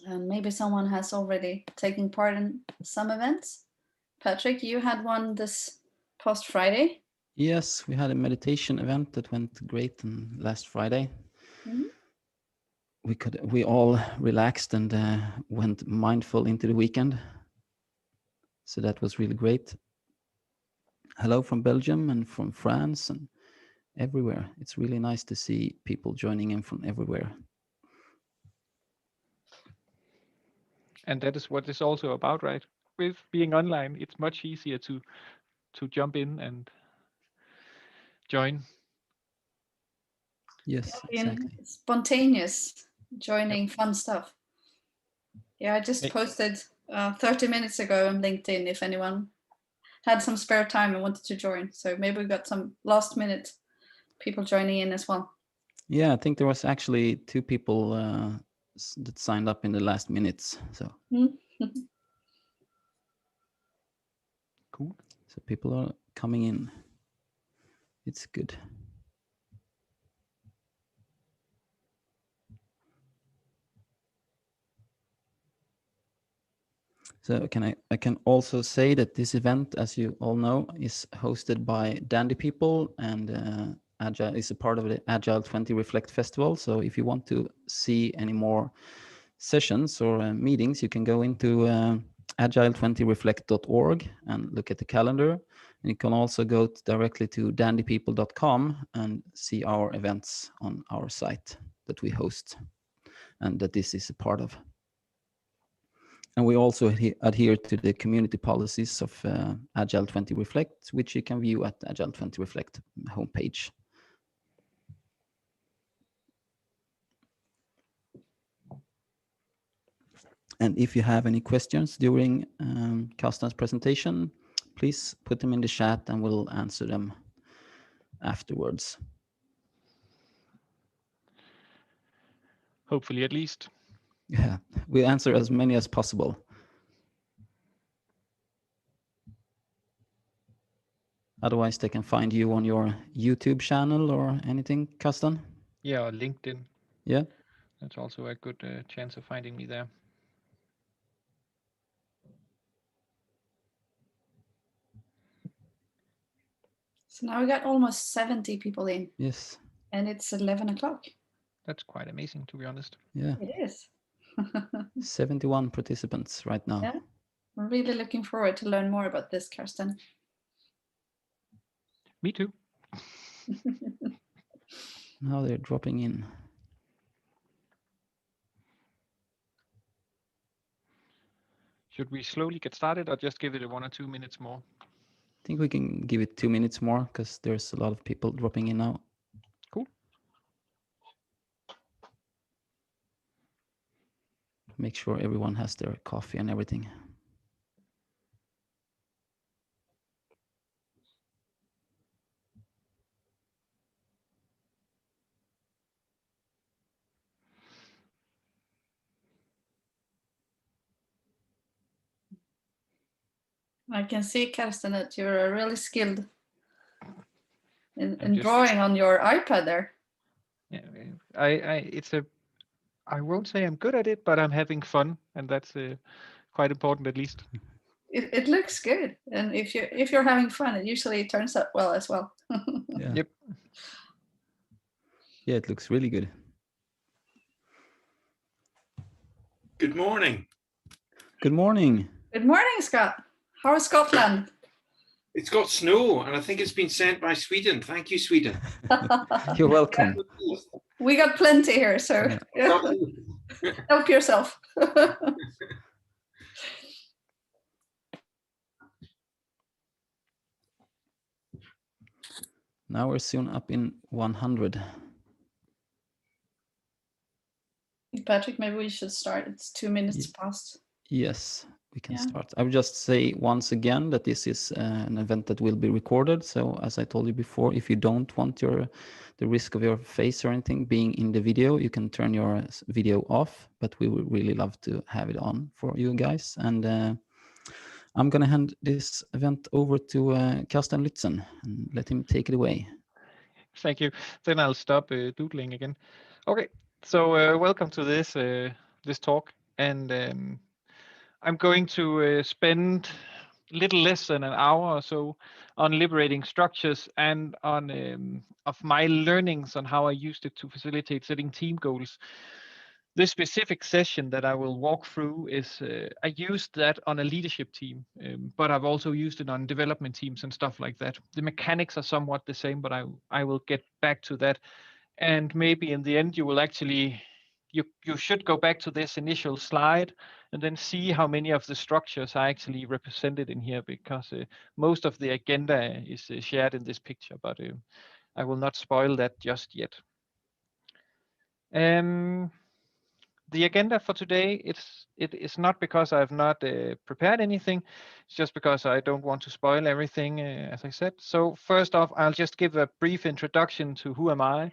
And maybe someone has already taken part in some events. Patrick, you had one this past Friday. Yes, we had a meditation event that went great on last Friday. We all relaxed and went mindful into the weekend. So that was really great. Hello from Belgium and from France and everywhere. It's really nice to see people joining in from everywhere. And that is what it's also about, right? With being online, it's much easier to jump in and join. Yes, exactly. Spontaneous, joining fun stuff. Yeah, I just posted 30 minutes ago on LinkedIn if anyone had some spare time and wanted to join. So maybe we got some last minute people joining in as well. Yeah, I think there was actually 2 people that signed up in the last minutes. So Cool. So people are coming in. It's good. So I can also say that this event, as you all know, is hosted by Dandy People, and Agile is a part of the Agile 20 Reflect Festival. So if you want to see any more sessions or meetings, you can go into agile20reflect.org and look at the calendar. And you can also go directly to dandypeople.com and see our events on our site that we host and that this is a part of. And we also adhere to the community policies of Agile 20 Reflect, which you can view at Agile 20 Reflect homepage. And if you have any questions during Carsten's presentation, please put them in the chat and we'll answer them afterwards. Hopefully, at least. Yeah, we answer as many as possible. Otherwise, they can find you on your YouTube channel or anything, Carsten? Yeah, or LinkedIn. Yeah. That's also a good chance of finding me there. So now we got almost 70 people in. Yes. And it's 11 o'clock. That's quite amazing, to be honest. Yeah. It is. 71 participants right now. Yeah. I'm really looking forward to learn more about this, Carsten. Me too. Now they're dropping in. Should we slowly get started or just give it 1 or 2 minutes more? I think we can give it 2 minutes more because there's a lot of people dropping in now. Cool. Make sure everyone has their coffee and everything. I can see, Carsten, that you're really skilled in drawing on your iPad there. Yeah, I won't say I'm good at it, but I'm having fun, and that's quite important, at least. It looks good, and if you're having fun, it usually turns out well as well. Yeah. Yep. Yeah, it looks really good. Good morning. Good morning. Good morning, Scott. How is Scotland? It's got snow, and I think it's been sent by Sweden. Thank you, Sweden. You're welcome. We got plenty here, so yeah. Help yourself. Now we're soon up in 100. Patrick, maybe we should start. It's 2 minutes past. Yes, we can start. I would just say once again that this is an event that will be recorded. So as I told you before, if you don't want the risk of your face or anything being in the video, you can turn your video off, but we would really love to have it on for you guys. And I'm going to hand this event over to Carsten Lützen and let him take it away. Thank you. Then I'll stop doodling again. Okay, so welcome to this talk. and I'm going to spend a little less than an hour or so on liberating structures and on of my learnings on how I used it to facilitate setting team goals. This specific session that I will walk through is, I used that on a leadership team, but I've also used it on development teams and stuff like that. The mechanics are somewhat the same, but I will get back to that. And maybe in the end, you will actually, you should go back to this initial slide and then see how many of the structures are actually represented in here, because most of the agenda is shared in this picture, but I will not spoil that just yet. The agenda for today, it is not because I've not prepared anything. It's just because I don't want to spoil everything, as I said. So first off, I'll just give a brief introduction to who am I,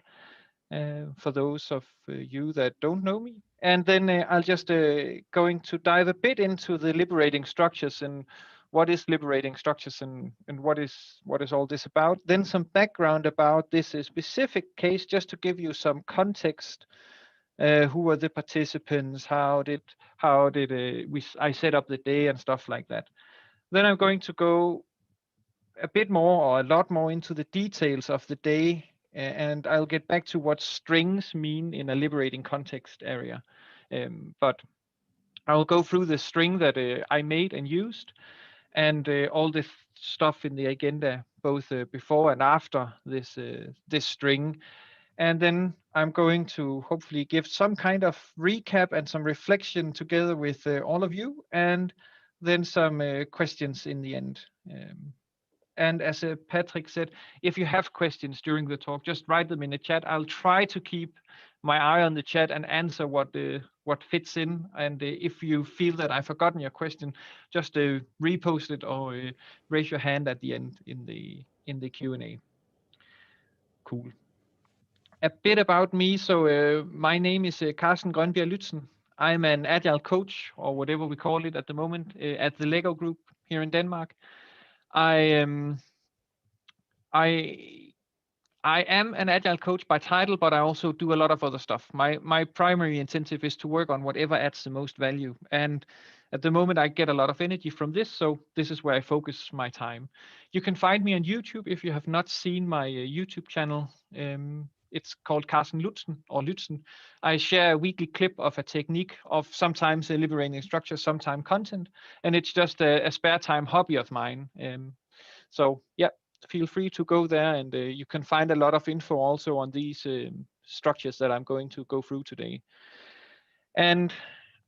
for those of you that don't know me. And then I'll just going to dive a bit into the liberating structures and what is liberating structures and what is all this about. Then some background about this specific case, just to give you some context. Who were the participants? How did I set up the day and stuff like that. Then I'm going to go a bit more or a lot more into the details of the day, and I'll get back to what strings mean in a liberating context area. But I'll go through the string that I made and used, and all the stuff in the agenda, both before and after this string. And then I'm going to hopefully give some kind of recap and some reflection together with all of you, and then some questions in the end. And as Patrick said, if you have questions during the talk, just write them in the chat. I'll try to keep my eye on the chat and answer what fits in. And if you feel that I've forgotten your question, just repost it or raise your hand at the end in the Q&A. Cool. A bit about me. So my name is Carsten Grønbjerg Lützen. I'm an agile coach, or whatever we call it at the moment, at the Lego Group here in Denmark. I am an agile coach by title, but I also do a lot of other stuff. My primary incentive is to work on whatever adds the most value. And at the moment, I get a lot of energy from this, so this is where I focus my time. You can find me on YouTube if you have not seen my YouTube channel. It's called Carsten Lützen or Lützen. I share a weekly clip of a technique of sometimes liberating structure, sometimes content, and it's just a spare time hobby of mine. So yeah, feel free to go there, and you can find a lot of info also on these structures that I'm going to go through today. And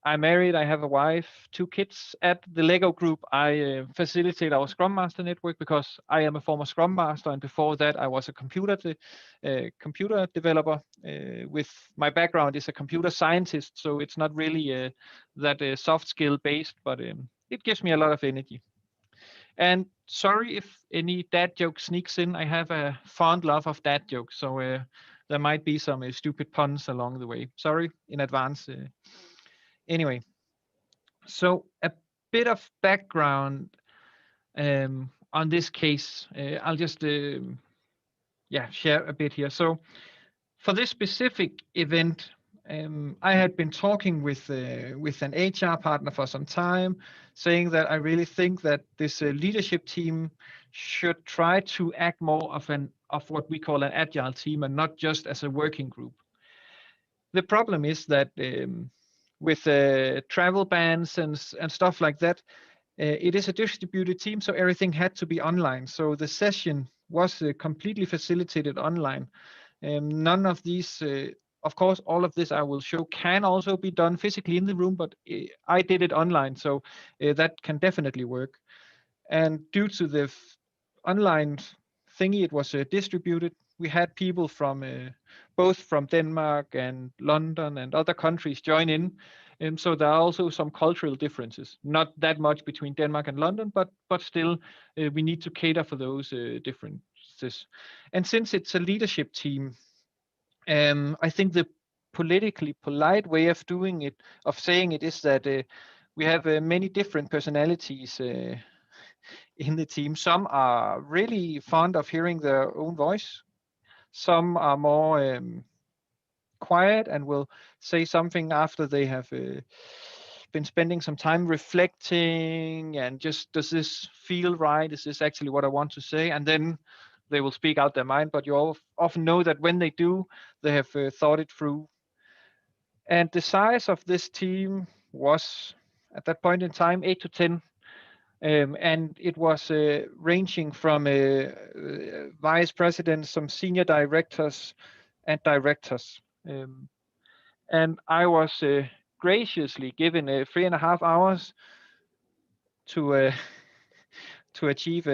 I'm married, I have a wife, 2 kids. At the Lego Group, I facilitate our Scrum Master network because I am a former Scrum Master, and before that I was a computer developer. With my background is a computer scientist, so it's not really that soft skill based, but it gives me a lot of energy. And sorry if any dad joke sneaks in. I have a fond love of dad jokes, so there might be some stupid puns along the way. Sorry in advance. Anyway, so a bit of background on this case. I'll just share a bit here. So for this specific event, I had been talking with an HR partner for some time, saying that I really think that this leadership team should try to act more of what we call an agile team and not just as a working group. The problem is that with travel bans and stuff like that, it is a distributed team, so everything had to be online. So the session was completely facilitated online. None of these, of course, all of this I will show can also be done physically in the room, but I did it online, so that can definitely work. And due to the online thingy, it was distributed. We had people from both from Denmark and London and other countries join in. So there are also some cultural differences. Not that much between Denmark and London, but still we need to cater for those differences. And since it's a leadership team, I think the politically polite way of doing it, of saying it, is that we have many different personalities in the team. Some are really fond of hearing their own voice. Some are more quiet and will say something after they have been spending some time reflecting and just, does this feel right? Is this actually what I want to say? And then they will speak out their mind, but you often know that when they do, they have thought it through. And the size of this team was, at that point in time, 8 to 10. And it was ranging from vice presidents, some senior directors, and directors. And I was graciously given 3.5 hours to to achieve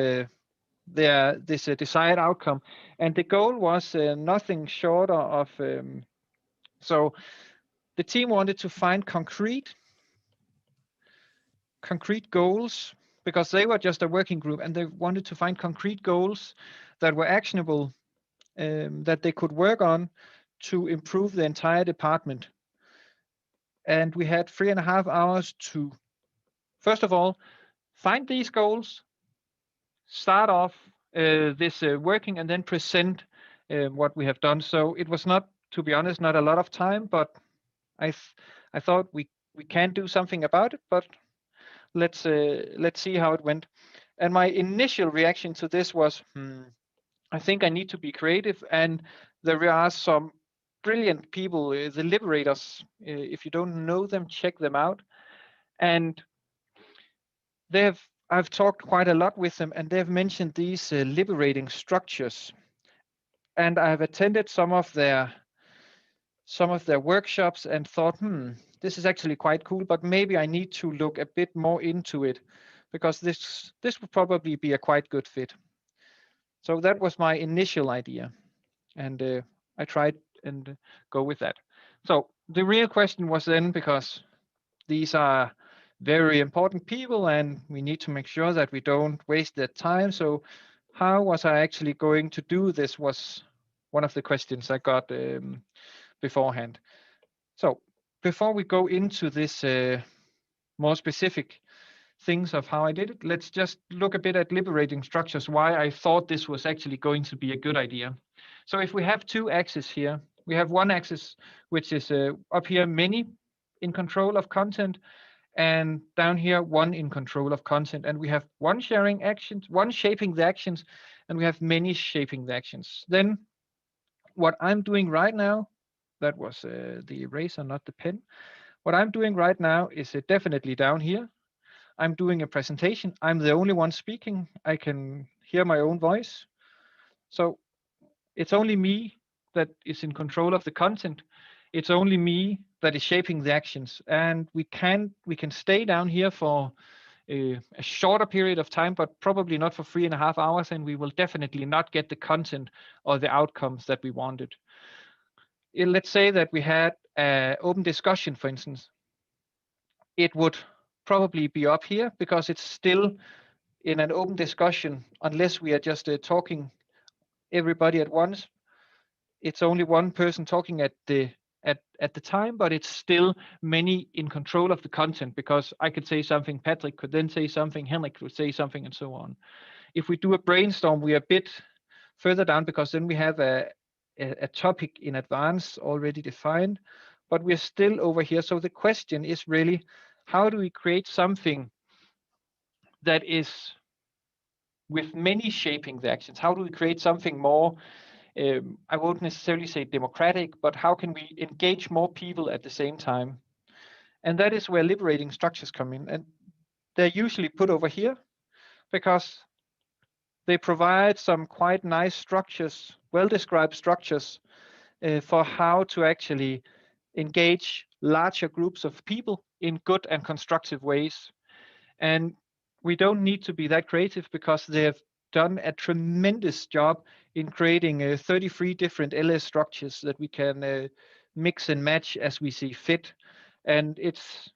this desired outcome. And the goal was nothing shorter of. So the team wanted to find concrete goals, because they were just a working group, and they wanted to find concrete goals that were actionable, that they could work on to improve the entire department. And we had 3.5 hours to, first of all, find these goals, start off this working, and then present what we have done. So it was not, to be honest, not a lot of time, but I thought we can do something about it, but let's see how it went. And my initial reaction to this was, I think I need to be creative. And there are some brilliant people, the Liberators. If you don't know them, check them out. And I've talked quite a lot with them, and they've mentioned these liberating structures. And I've attended some of their workshops and thought, this is actually quite cool, but maybe I need to look a bit more into it, because this would probably be a quite good fit. So that was my initial idea, and I tried and go with that. So the real question was then, because these are very important people and we need to make sure that we don't waste their time. So how was I actually going to do this was one of the questions I got beforehand. So before we go into this more specific things of how I did it, let's just look a bit at liberating structures, why I thought this was actually going to be a good idea. So if we have two axes here, we have one axis, which is up here, many in control of content, and down here, one in control of content. And we have one sharing actions, one shaping the actions, and we have many shaping the actions. Then what I'm doing right now, that was the eraser, not the pen. What I'm doing right now is definitely down here. I'm doing a presentation. I'm the only one speaking. I can hear my own voice. So it's only me that is in control of the content. It's only me that is shaping the actions. And we can stay down here for a shorter period of time, but probably not for 3.5 hours. And we will definitely not get the content or the outcomes that we wanted. Let's say that we had an open discussion, for instance. It would probably be up here, because it's still in an open discussion, unless we are just talking everybody at once. It's only one person talking at the time, but it's still many in control of the content, because I could say something, Patrick could then say something, Henrik could say something, and so on. If we do a brainstorm, we are a bit further down, because then we have a topic in advance already defined, but we're still over here. So the question is really, how do we create something that is with many shaping the actions? How do we create something more, I won't necessarily say democratic, but how can we engage more people at the same time? And that is where liberating structures come in. And they're usually put over here, because they provide some quite nice structures, well-described structures, for how to actually engage larger groups of people in good and constructive ways. And we don't need to be that creative, because they have done a tremendous job in creating 33 different LS structures that we can mix and match as we see fit. And it's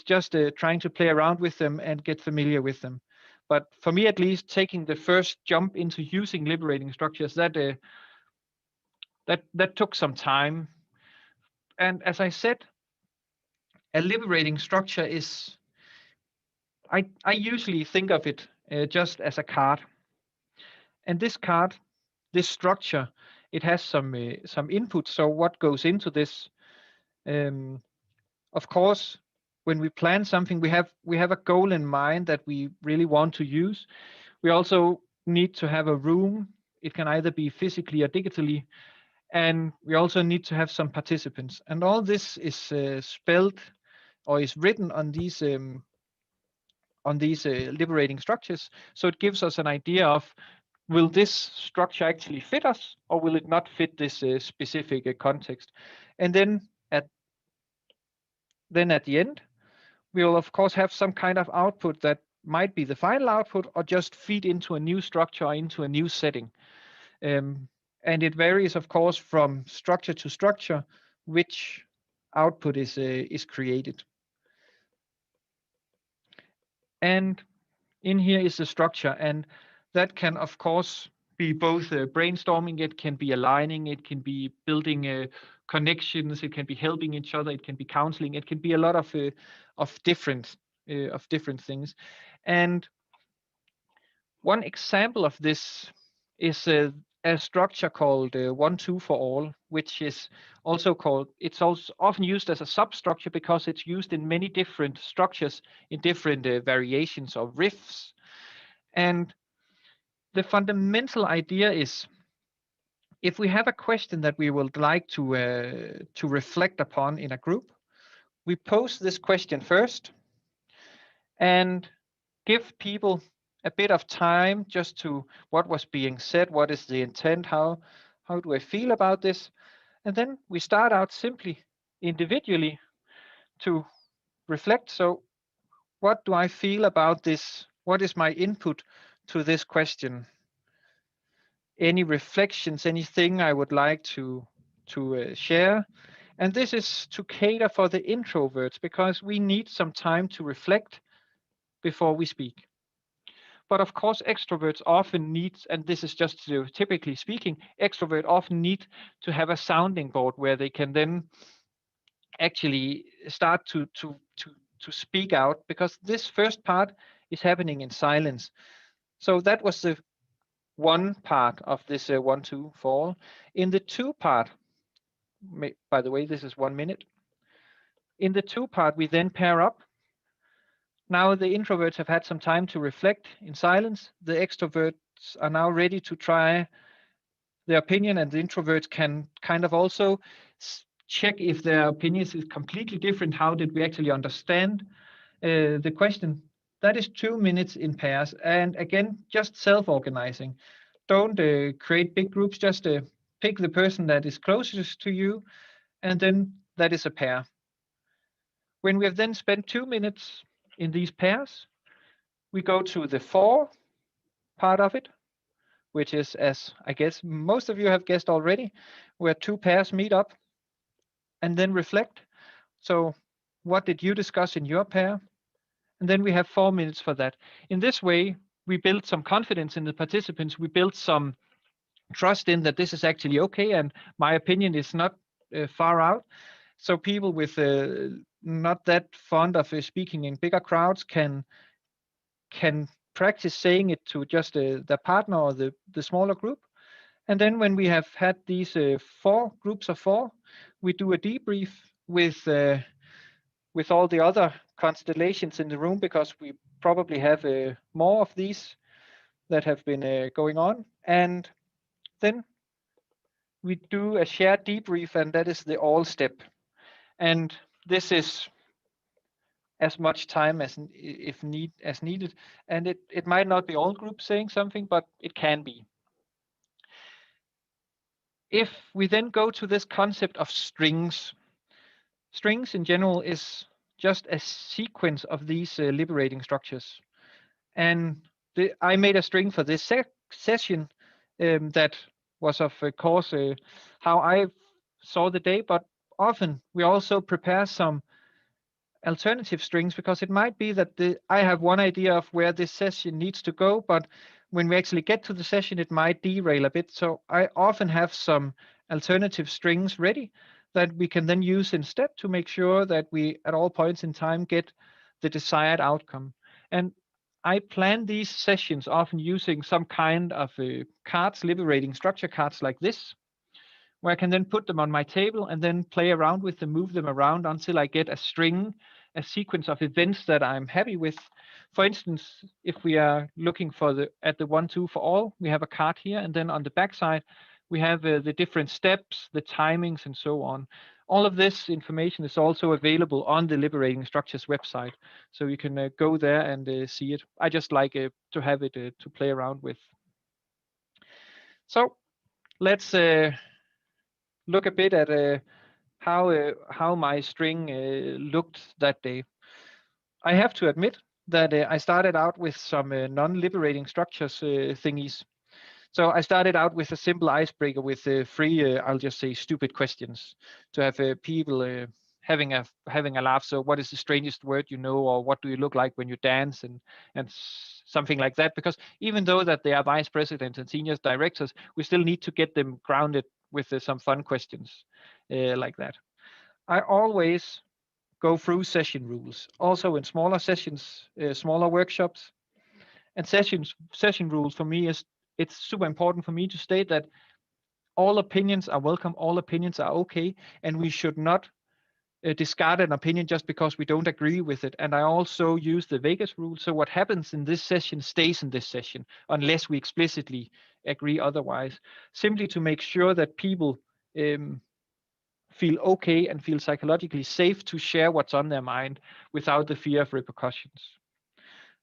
just trying to play around with them and get familiar with them. But for me, at least, taking the first jump into using liberating structures, that took some time. And as I said, a liberating structure is, I usually think of it just as a card. And this card, this structure, it has some input. So what goes into this? Of course, when we plan something, we have a goal in mind that we really want to use. We also need to have a room. It can either be physically or digitally, and we also need to have some participants. And all this is spelled or is written on these liberating structures. So it gives us an idea of, will this structure actually fit us, or will it not fit this specific context? And then at the end, we'll of course have some kind of output that might be the final output or just feed into a new structure, into a new setting. And it varies, of course, from structure to structure, which output is created. And in here is the structure, and that can, of course, be both brainstorming, it can be aligning, it can be building connections, it can be helping each other, it can be counseling, it can be a lot of different things. And one example of this is a structure called 1-2 for all, which is also called, it's also often used as a substructure because it's used in many different structures in different variations or riffs. And the fundamental idea is, if we have a question that we would like to reflect upon in a group, we pose this question first and give people a bit of time just to what was being said, what is the intent, how do I feel about this? And then we start out simply individually to reflect. So what do I feel about this? What is my input to this question? Any reflections, anything I would like to share? And this is to cater for the introverts, because we need some time to reflect before we speak. But of course, extroverts often need, and this is just typically speaking, extroverts often need to have a sounding board where they can then actually start to speak out, because this first part is happening in silence. So that was the one part of this 1-2 for all. In the 2 part, by the way, this is 1 minute. In the 2 part, we then pair up. Now the introverts have had some time to reflect in silence. The extroverts are now ready to try their opinion, and the introverts can kind of also check if their opinions is completely different. How did we actually understand the question? That is 2 minutes in pairs. And again, just self-organizing. Don't create big groups, just pick the person that is closest to you, and then that is a pair. When we have then spent 2 minutes in these pairs, we go to the 4 part of it, which is, as I guess most of you have guessed already, where 2 pairs meet up and then reflect. So what did you discuss in your pair? And then we have 4 minutes for that. In this way, we build some confidence in the participants. We build some trust in that this is actually okay, and my opinion is not far out. So people with not that fond of speaking in bigger crowds can practice saying it to just the partner or the smaller group. And then when we have had these 4 groups of 4, we do a debrief with all the other constellations in the room, because we probably have more of these that have been going on. And then we do a shared debrief, and that is the all step. And this is as much time as needed. And it might not be all groups saying something, but it can be. If we then go to this concept of strings in general is just a sequence of these liberating structures. And I made a string for this session that was, of course, how I saw the day, but often we also prepare some alternative strings, because it might be that I have one idea of where this session needs to go, but when we actually get to the session, it might derail a bit. So I often have some alternative strings ready that we can then use instead to make sure that we, at all points in time, get the desired outcome. And I plan these sessions often using some kind of cards, liberating structure cards like this, where I can then put them on my table and then play around with them, move them around until I get a string a sequence of events that I'm happy with. For instance, if we are looking for at the 1-2 for all, we have a card here, and then on the back side, we have the different steps, the timings, and so on. All of this information is also available on the Liberating Structures website, so you can go there and see it. I just like to have it to play around with. So let's look a bit at how my string looked that day. I have to admit that I started out with some non-liberating structures thingies. So I started out with a simple icebreaker with 3, I'll just say, stupid questions to have people having a laugh. So what is the strangest word you know, or what do you look like when you dance, and something like that. Because even though that they are vice presidents and senior directors, we still need to get them grounded with some fun questions like that. I always go through session rules, also in smaller sessions, smaller workshops. And session rules for me it's super important for me to state that all opinions are welcome, all opinions are okay, and we should not discard an opinion just because we don't agree with it. And I also use the Vegas rule. So what happens in this session stays in this session unless we explicitly agree otherwise, simply to make sure that people feel okay and feel psychologically safe to share what's on their mind without the fear of repercussions.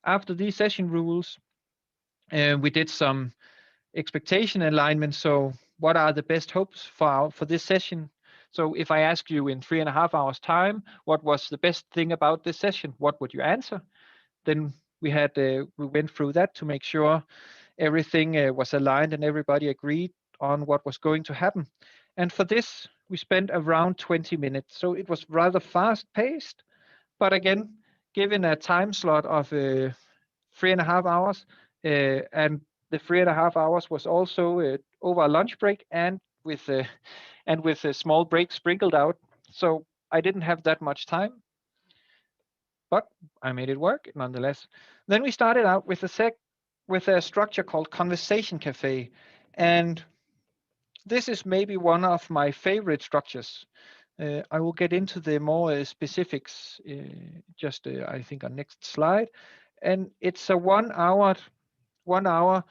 After these session rules, we did some expectation alignment. So what are the best hopes for this session? So if I ask you in 3.5 hours time, what was the best thing about this session? What would you answer? Then we went through that to make sure everything was aligned and everybody agreed on what was going to happen. And for this, we spent around 20 minutes. So it was rather fast paced, but again, given a time slot of 3.5 hours, and the 3.5 hours was also over a lunch break and with a small break sprinkled out. So I didn't have that much time, but I made it work nonetheless. Then we started out with a structure called Conversation Cafe, and this is maybe one of my favorite structures. I will get into the more specifics I think on next slide. And it's a 1 hour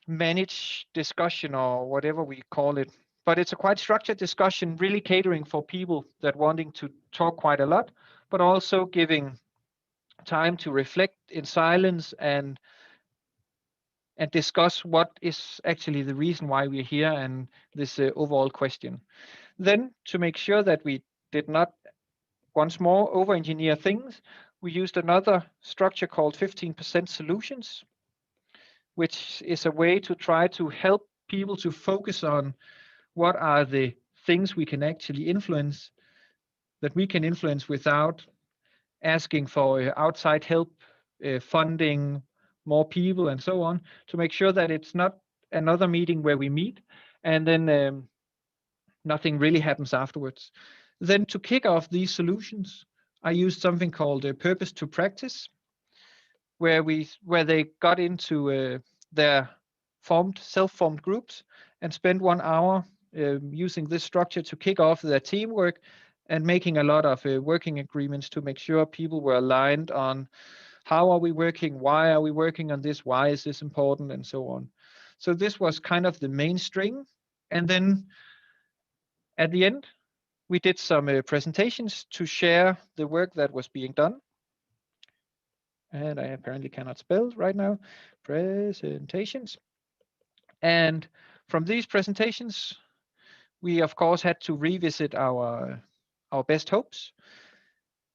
managed discussion, or whatever we call it. But it's a quite structured discussion, really catering for people that wanting to talk quite a lot, but also giving time to reflect in silence and discuss what is actually the reason why we're here and this overall question. Then, to make sure that we did not once more over-engineer things, we used another structure called 15% solutions, which is a way to try to help people to focus on what are the things we can actually influence, that we can influence without asking for outside help, funding, more people, and so on, to make sure that it's not another meeting where we meet and then nothing really happens afterwards. Then to kick off these solutions, I used something called Purpose to Practice, where they got into their self-formed groups and spent 1 hour using this structure to kick off their teamwork and making a lot of working agreements to make sure people were aligned on how are we working, why are we working on this, why is this important, and so on. So this was kind of the main string. And then at the end, we did some presentations to share the work that was being done. And I apparently cannot spell right now. Presentations. And from these presentations, we of course had to revisit our best hopes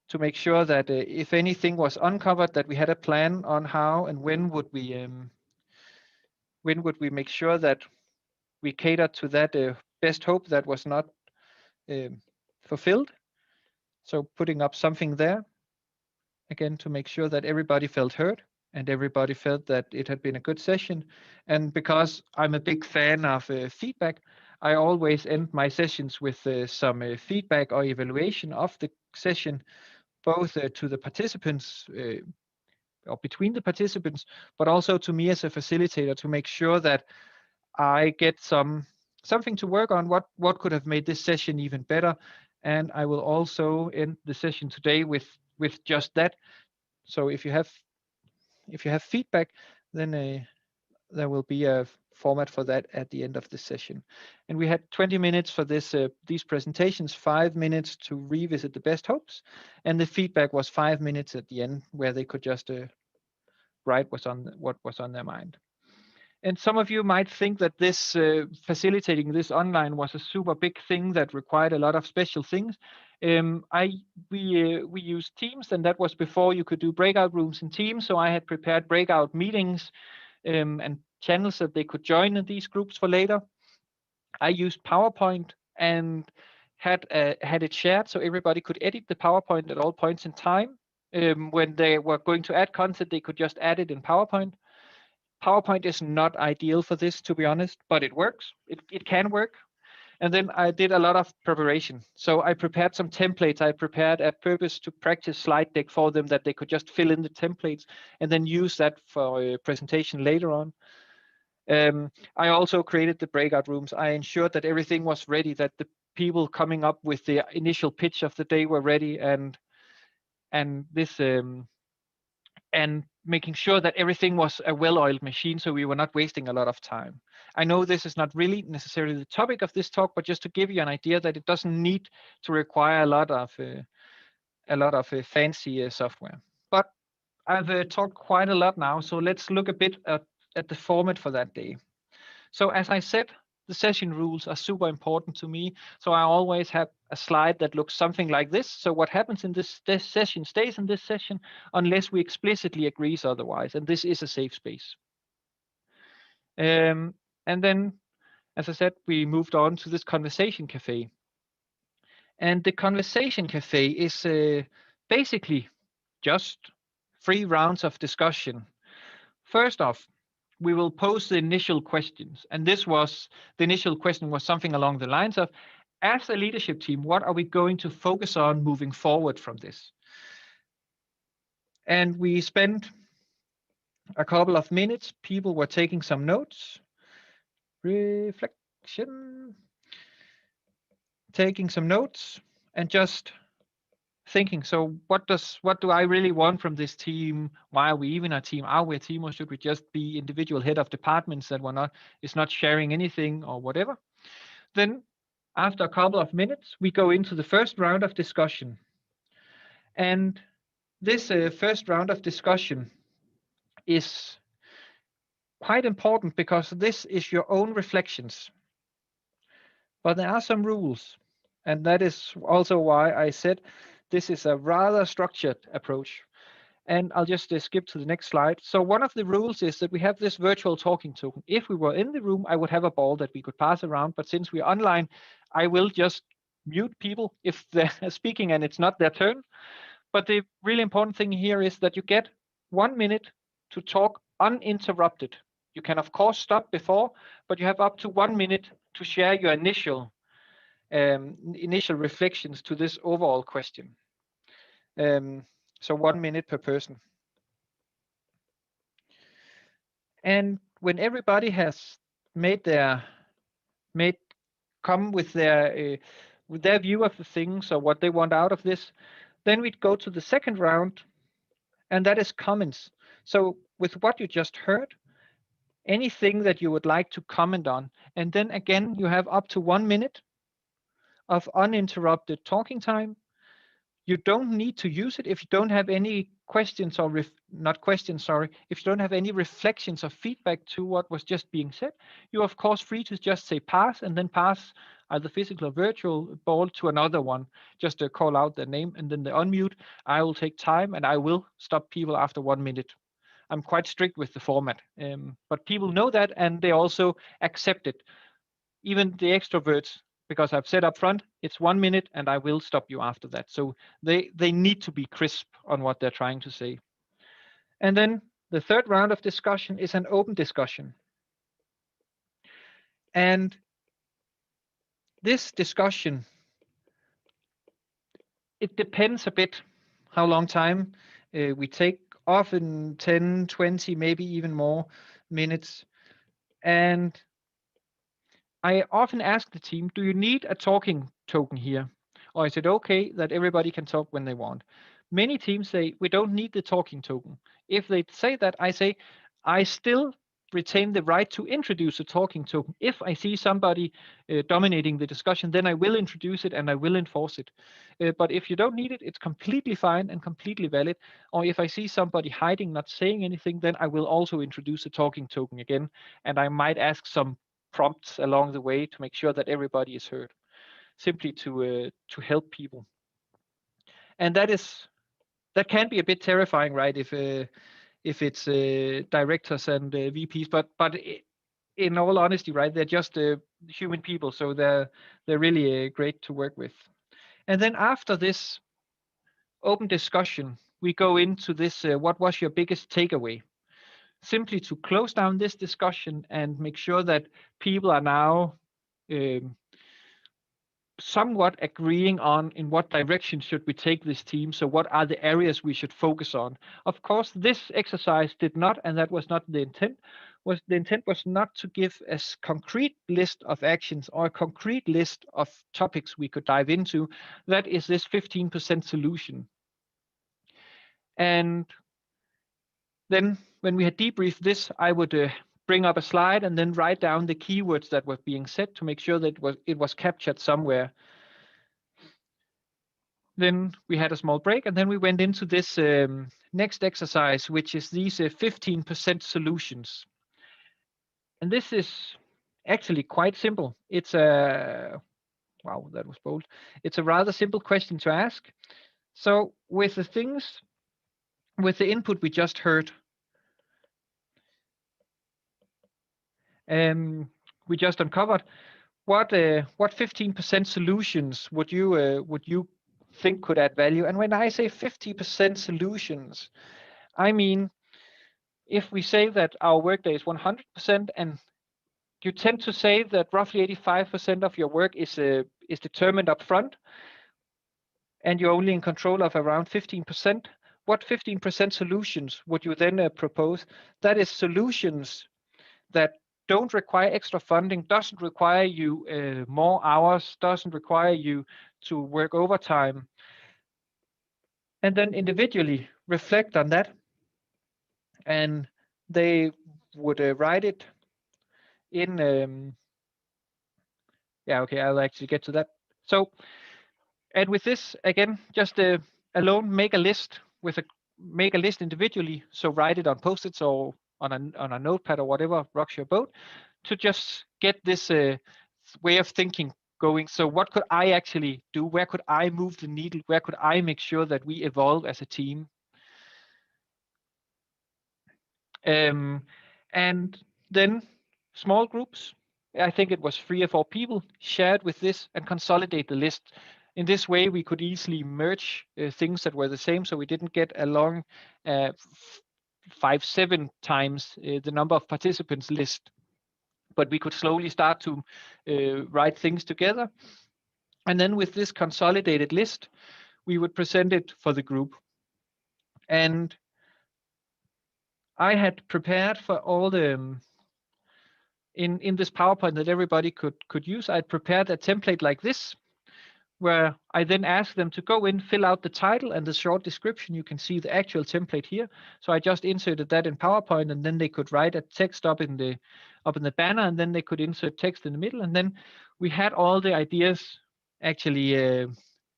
to make sure that if anything was uncovered, that we had a plan on how and when would we make sure that we catered to that best hope that was not fulfilled. So putting up something there, again, to make sure that everybody felt heard and everybody felt that it had been a good session. And because I'm a big fan of feedback, I always end my sessions with some feedback or evaluation of the session, both to the participants or between the participants, but also to me as a facilitator to make sure that I get something to work on. What could have made this session even better, And I will also end the session today with just that. So if you have feedback, then there will be a format for that at the end of the session. And we had 20 minutes for these presentations, 5 minutes to revisit the best hopes, and the feedback was 5 minutes at the end, where they could just write what was on their mind. And some of you might think that this facilitating this online was a super big thing that required a lot of special things. We used Teams, and that was before you could do breakout rooms in Teams. So I had prepared breakout meetings and channels that they could join in these groups for later. I used PowerPoint and had it shared so everybody could edit the PowerPoint at all points in time. When they were going to add content, they could just add it in PowerPoint. PowerPoint is not ideal for this, to be honest, but it works. It can work. And then I did a lot of preparation. So I prepared some templates. I prepared a purpose to practice slide deck for them that they could just fill in the templates and then use that for a presentation later on. I also created the breakout rooms. I ensured that everything was ready, that the people coming up with the initial pitch of the day were ready, and making sure that everything was a well-oiled machine, so we were not wasting a lot of time. I know this is not really necessarily the topic of this talk, but just to give you an idea that it doesn't need to require a lot of fancy software. But I've talked quite a lot now, so let's look a bit at the format for that day. So as I said, the session rules are super important to me. So I always have a slide that looks something like this. So what happens in this session stays in this session unless we explicitly agree otherwise. And this is a safe space. And then, as I said, we moved on to this conversation cafe. And the conversation cafe is basically just 3 rounds of discussion. First off, we will pose the initial questions. And the initial question was something along the lines of, as a leadership team, what are we going to focus on moving forward from this? And we spent a couple of minutes. People were taking some notes, reflection, taking some notes, and just thinking, so what do I really want from this team? Why are we even a team? Are we a team, or should we just be individual head of departments that is not sharing anything or whatever? Then after a couple of minutes, we go into the first round of discussion. And this first round of discussion is quite important because this is your own reflections. But there are some rules, and that is also why I said this is a rather structured approach. And I'll just skip to the next slide. So one of the rules is that we have this virtual talking token. If we were in the room, I would have a ball that we could pass around. But since we're online, I will just mute people if they're speaking and it's not their turn. But the really important thing here is that you get 1 minute to talk uninterrupted. You can, of course, stop before, but you have up to 1 minute to share your initial reflections to this overall question. So 1 minute per person. And when everybody has come with their view of the things or what they want out of this, then we'd go to the second round, and that is comments. So with what you just heard, anything that you would like to comment on, and then again you have up to 1 minute of uninterrupted talking time. You don't need to use it if you don't have any questions or if you don't have any reflections or feedback to what was just being said. You're of course free to just say pass and then pass either physical or virtual ball to another one, just to call out their name and then they unmute. I will take time and I will stop people after 1 minute. I'm quite strict with the format, but people know that and they also accept it. Even the extroverts, because I've said up front, it's 1 minute and I will stop you after that. So they need to be crisp on what they're trying to say. And then the third round of discussion is an open discussion. And this discussion, it depends a bit how long time we take, often 10, 20, maybe even more minutes. And I often ask the team, do you need a talking token here? or is it okay that everybody can talk when they want? Many teams say we don't need the talking token. If they say that, I say I still retain the right to introduce a talking token. If I see somebody dominating the discussion, then I will introduce it and I will enforce it. But if you don't need it, it's completely fine and completely valid. Or if I see somebody hiding, not saying anything, then I will also introduce a talking token again. And I might ask some prompts along the way to make sure that everybody is heard, simply to help people. And that can be a bit terrifying, right? If it's directors and VPs, but in all honesty, right, they're just human people, so they're really great to work with. And then after this open discussion, we go into this: what was your biggest takeaway? Simply to close down this discussion and make sure that people are now somewhat agreeing on in what direction should we take this team. So what are the areas we should focus on? Of course, this exercise did not, and that was not the intent, was not to give a concrete list of actions or a concrete list of topics we could dive into. That is this 15% solution. And then when we had debriefed this, I would bring up a slide and then write down the keywords that were being said to make sure that it was captured somewhere. Then we had a small break, and then we went into this next exercise, which is these 15% solutions. And this is actually quite simple. It's a, wow, that was bold. It's a rather simple question to ask. So with the input we just heard, we just uncovered, what 15% solutions would you think could add value? And when I say 50% solutions, I mean, if we say that our workday is 100%, and you tend to say that roughly 85% of your work is determined up front, and you're only in control of around 15%, what 15% solutions would you then propose? That is solutions that don't require extra funding, doesn't require you more hours, doesn't require you to work overtime. And then individually reflect on that. And they would write it in, yeah, okay, I'll actually get to that. So, and with this, again, just alone, make a list individually. So write it on Post-its or on a notepad or whatever rocks your boat, to just get this way of thinking going. So what could I actually do? Where could I move the needle? Where could I make sure that we evolve as a team? And then small groups, I think it was 3 or 4 people, shared with this and consolidate the list. In this way, we could easily merge things that were the same, so we didn't get a long 5-7 times the number of participants list. But we could slowly start to write things together. And then with this consolidated list, we would present it for the group. And I had prepared for all the in this PowerPoint that everybody could use. I'd prepared a template like this, where I then asked them to go in, fill out the title and the short description. You can see the actual template here. So I just inserted that in PowerPoint, and then they could write a text up in the banner, and then they could insert text in the middle. And then we had all the ideas actually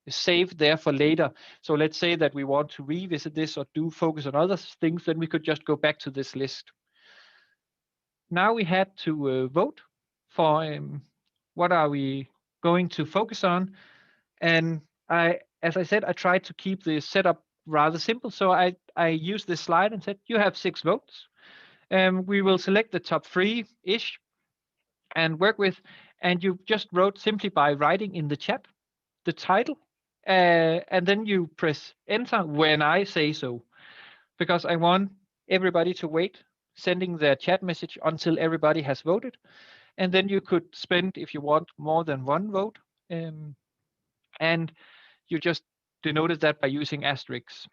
saved there for later. So let's say that we want to revisit this or do focus on other things, then we could just go back to this list. Now we had to vote for what are we going to focus on. And as I said, I tried to keep the setup rather simple. So I used this slide and said, you have 6 votes. We will select the top 3-ish and work with. And you just wrote simply by writing in the chat the title. And then you press enter when I say so, because I want everybody to wait sending their chat message until everybody has voted. And then you could spend, if you want, more than 1 vote. And you just denoted that by using asterisks.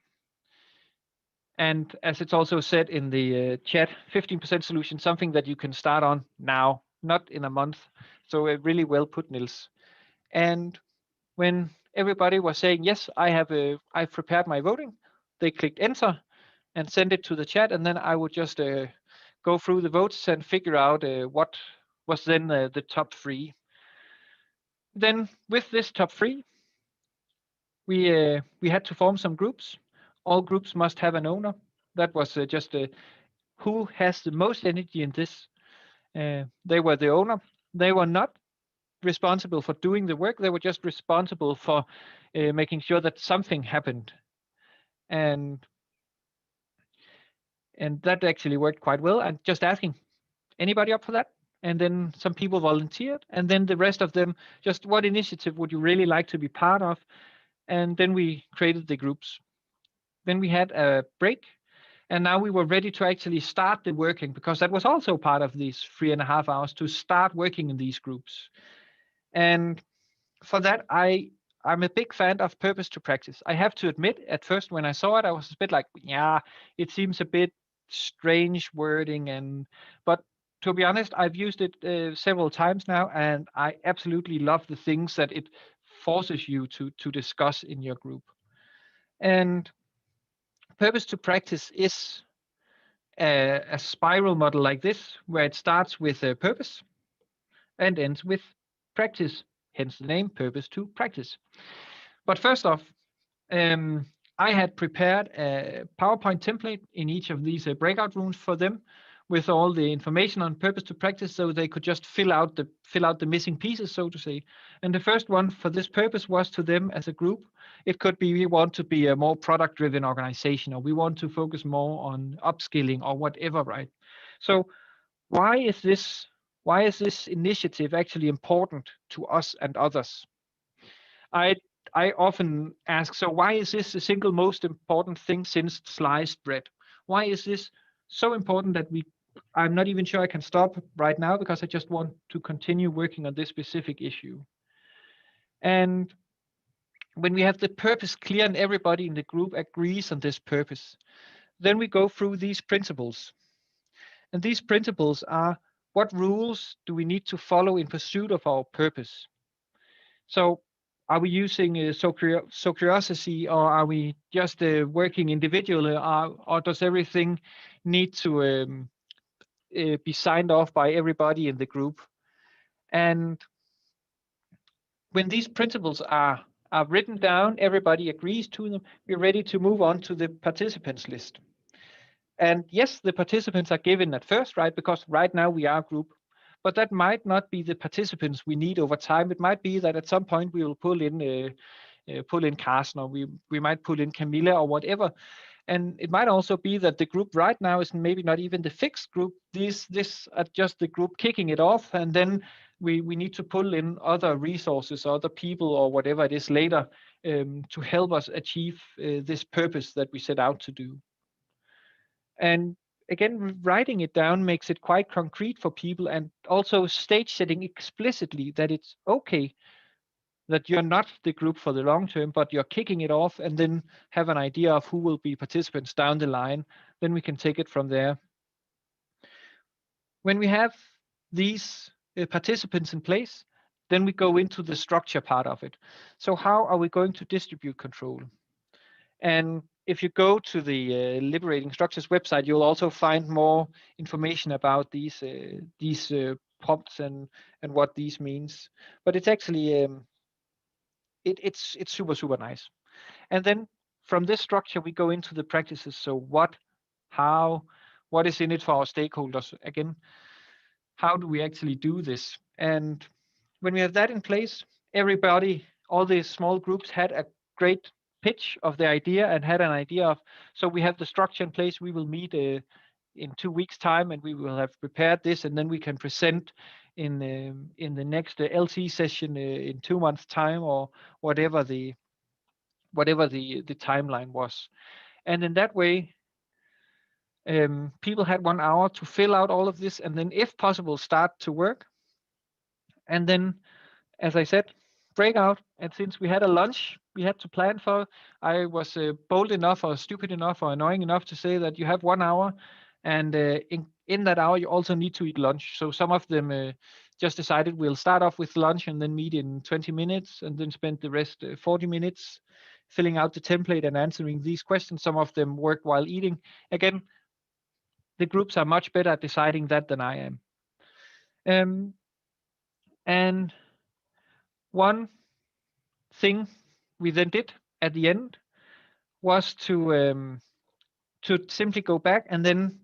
And as it's also said in the chat, 15% solution, something that you can start on now, not in a month. So really well put, Nils. And when everybody was saying, yes, I've prepared my voting. They clicked enter and send it to the chat, and then I would just go through the votes and figure out what was then the top 3. Then with this top 3, we had to form some groups. All groups must have an owner. That was just who has the most energy in this. They were the owner. They were not responsible for doing the work. They were just responsible for making sure that something happened. And that actually worked quite well. And just asking, anybody up for that? And then some people volunteered. And then the rest of them, just what initiative would you really like to be part of? And then we created the groups. Then we had a break. And now we were ready to actually start the working, because that was also part of these 3.5 hours, to start working in these groups. And for that, I'm a big fan of purpose to practice. I have to admit, at first when I saw it, I was a bit like, yeah, it seems a bit strange wording, but to be honest, I've used it several times now, and I absolutely love the things that it forces you to discuss in your group. And purpose to practice is a spiral model like this, where it starts with a purpose and ends with practice, hence the name, purpose to practice. But first off, I had prepared a PowerPoint template in each of these breakout rooms for them, with all the information on purpose to practice, so they could just fill out the missing pieces, so to say. And the first one for this purpose was to them as a group. It could be, we want to be a more product-driven organization, or we want to focus more on upskilling, or whatever, right? So why is this initiative actually important to us and others? I often ask, so why is this the single most important thing since sliced bread? Why is this so important that I'm not even sure I can stop right now, because I just want to continue working on this specific issue. And when we have the purpose clear and everybody in the group agrees on this purpose, then we go through these principles. And these principles are, what rules do we need to follow in pursuit of our purpose? So are we using Socracy, or are we just working individually, or does everything need to be signed off by everybody in the group? And when these principles are written down, everybody agrees to them, we're ready to move on to the participants list. And yes, the participants are given at first, right? Because right now we are a group. But that might not be the participants we need over time. It might be that at some point we will pull in Carsten, or we might pull in Camilla, or whatever. And it might also be that the group right now is maybe not even the fixed group. This are just the group kicking it off, and then we need to pull in other resources, other people, or whatever it is later, to help us achieve this purpose that we set out to do. And again, writing it down makes it quite concrete for people, and also stage setting explicitly that it's okay that you're not the group for the long term, but you're kicking it off, and then have an idea of who will be participants down the line. Then we can take it from there. When we have these participants in place, then we go into the structure part of it. So how are we going to distribute control? And if you go to the Liberating Structures website, you'll also find more information about these prompts and what these means. But it's actually it's super nice. And then from this structure, we go into the practices. So what is in it for our stakeholders? Again, how do we actually do this? And when we have that in place, everybody, all these small groups had a great pitch of the idea, and had an idea of, so we have the structure in place. We will meet in 2 weeks time, and we will have prepared this, and then we can present in the next LT session in 2 months time, or whatever the timeline was. And in that way, people had 1 hour to fill out all of this, and then if possible start to work. And then, as I said, breakout. And since we had a lunch we had to plan for, I was bold enough, or stupid enough, or annoying enough to say that you have 1 hour, and in that hour you also need to eat lunch. So some of them just decided we'll start off with lunch and then meet in 20 minutes and then spend the rest 40 minutes filling out the template and answering these questions. Some of them work while eating. Again, the groups are much better at deciding that than I am. And one thing we then did at the end was to simply go back and then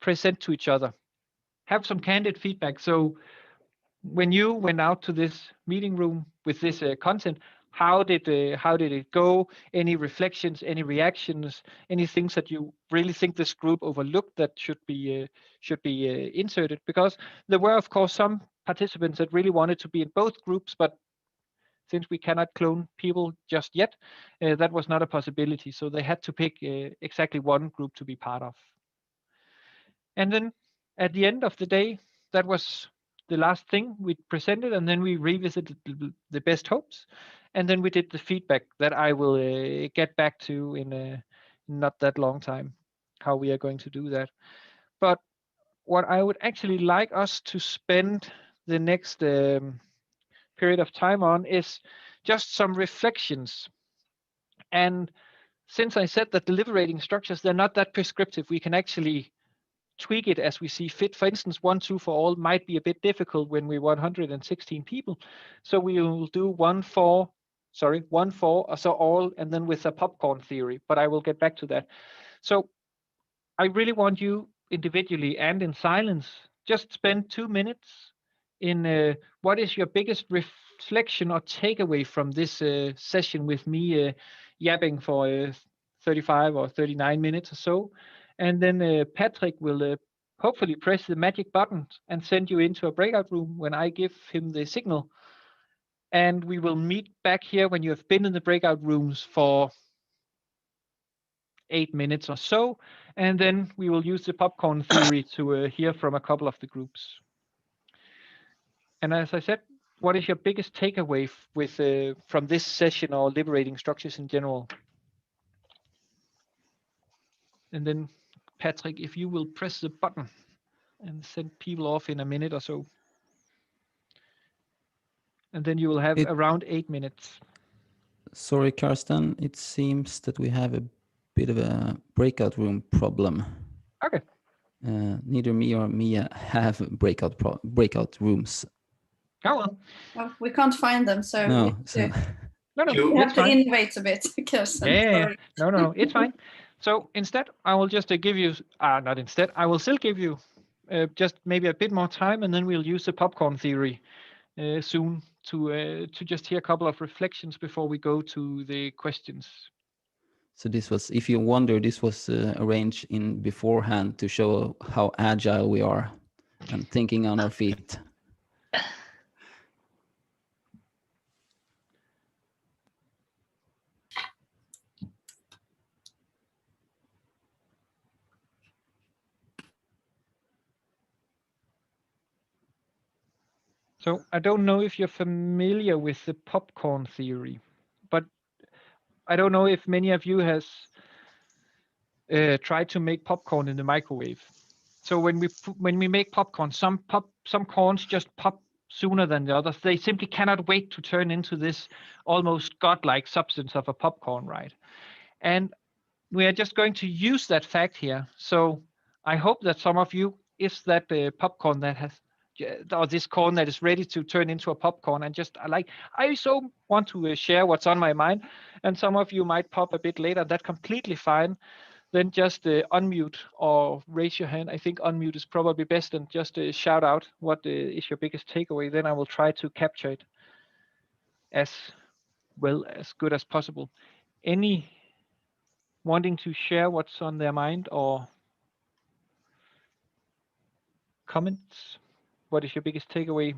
present to each other, have some candid feedback. So when you went out to this meeting room with this content, how did it go? Any reflections, any reactions, any things that you really think this group overlooked that should be inserted? Because there were, of course, some participants that really wanted to be in both groups, but since we cannot clone people just yet, that was not a possibility. So they had to pick exactly one group to be part of. And then at the end of the day, that was the last thing we presented, and then we revisited the best hopes, and then we did the feedback that I will get back to in not that long time, how we are going to do that. But what I would actually like us to spend the next period of time on is just some reflections. And since I said that the liberating structures, they're not that prescriptive, we can actually tweak it as we see fit. For instance, 1, 2 for all might be a bit difficult when we're 116 people. So we will do 1 for so all, and then with a popcorn theory, but I will get back to that. So I really want you individually and in silence, just spend 2 minutes in what is your biggest reflection or takeaway from this session with me yapping for 35 or 39 minutes or so. And then Patrick will hopefully press the magic button and send you into a breakout room when I give him the signal. And we will meet back here when you have been in the breakout rooms for 8 minutes or so. And then we will use the popcorn theory to hear from a couple of the groups. And as I said, what is your biggest takeaway from this session or liberating structures in general? And then Patrick, if you will press the button and send people off in a minute or so. And then you will have around 8 minutes. Sorry, Karsten, it seems that we have a bit of a breakout room problem. Okay. Neither me or Mia have breakout rooms. Oh, well, we can't find them, so no, we have to innovate a bit. Yeah. No, it's fine. So instead, I will just give you, not instead, I will still give you just maybe a bit more time, and then we'll use the popcorn theory soon to just hear a couple of reflections before we go to the questions. So this was, if you wonder, this was arranged in beforehand to show how agile we are and thinking on our feet. So I don't know if you're familiar with the popcorn theory, but I don't know if many of you has tried to make popcorn in the microwave. So when we make popcorn, some corns just pop sooner than the others. They simply cannot wait to turn into this almost godlike substance of a popcorn, right? And we are just going to use that fact here. So I hope that some of you is that popcorn that has, or this corn that is ready to turn into a popcorn, and just I so want to share what's on my mind. And some of you might pop a bit later. That's completely fine. Then just unmute or raise your hand. I think unmute is probably best, and just shout out what is your biggest takeaway. Then I will try to capture it as well as good as possible. Any wanting to share what's on their mind or comments? What is your biggest takeaway?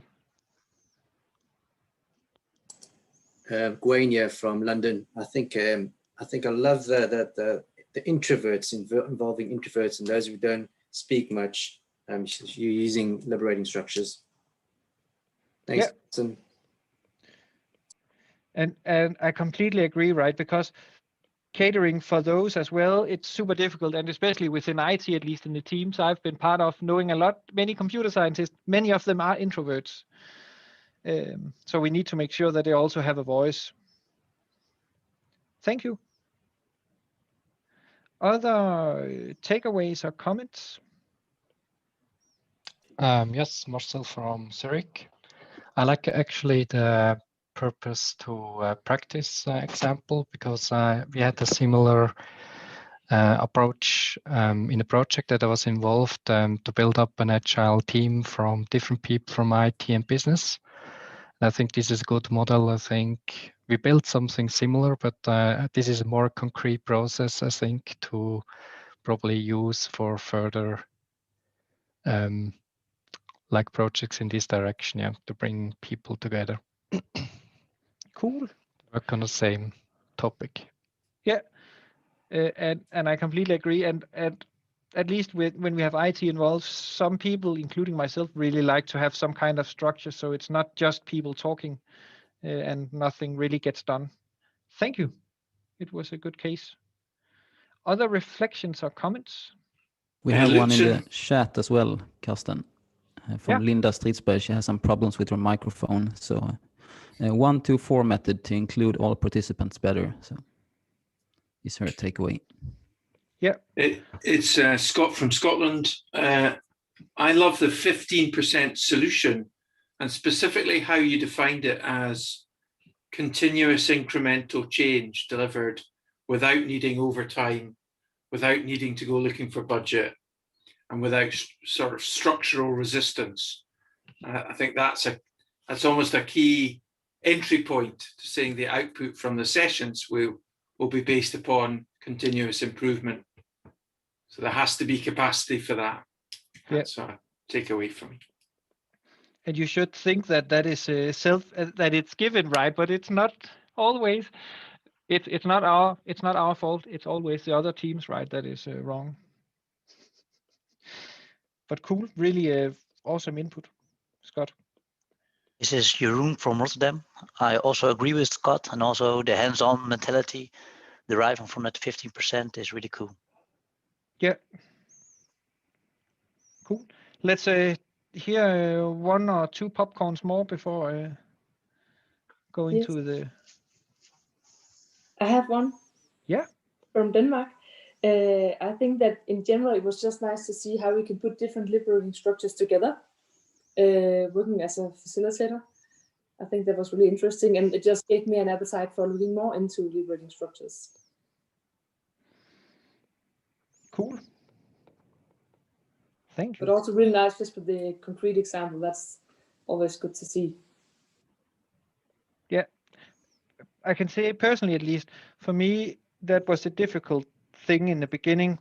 Gwenia from London. I think I love the introverts, involving introverts and those who don't speak much. You're using liberating structures. Thanks. Yeah. And I completely agree, right? Because catering for those as well, it's super difficult, and especially within IT, at least in the teams I've been part of, knowing many computer scientists, many of them are introverts. So we need to make sure that they also have a voice. Thank you. Other takeaways or comments? Yes, Marcel from Zurich. I like actually the purpose to practice example, because we had a similar approach in a project that I was involved to build up an agile team from different people from IT and business. And I think this is a good model. I think we built something similar, but this is a more concrete process, I think, to probably use for further like projects in this direction, yeah, to bring people together. Cool. Work on the same topic. Yeah, and I completely agree. And at least when we have IT involved, some people, including myself, really like to have some kind of structure, so it's not just people talking and nothing really gets done. Thank you. It was a good case. Other reflections or comments? We have one in the chat as well, Karsten, from Linda Stridsberg. She has some problems with her microphone. So 1, 2, 4 method to include all participants better. So is her takeaway. Yeah. It's Scott from Scotland. I love the 15% solution, and specifically how you defined it as continuous incremental change delivered without needing overtime, without needing to go looking for budget, and without sort of structural resistance. I think that's almost a key entry point to saying the output from the sessions will be based upon continuous improvement. So there has to be capacity for that. That's a takeaway from me. And you should think that is that it's given, right? But it's not always. It's not our fault. It's always the other teams, right? That is wrong. But cool, really awesome input, Scott. This is Jeroen from Rotterdam. I also agree with Scott, and also the hands-on mentality deriving from that 15% is really cool. Yeah. Cool. Let's hear 1 or 2 popcorns more before going to the... I have one. Yeah. From Denmark. I think that in general, it was just nice to see how we can put different liberating structures together, working as a facilitator. I think that was really interesting, and it just gave me an appetite for looking more into liberating structures. Cool. Thank you. But also really nice just for the concrete example. That's always good to see. Yeah. I can say personally, at least, for me, that was a difficult thing in the beginning,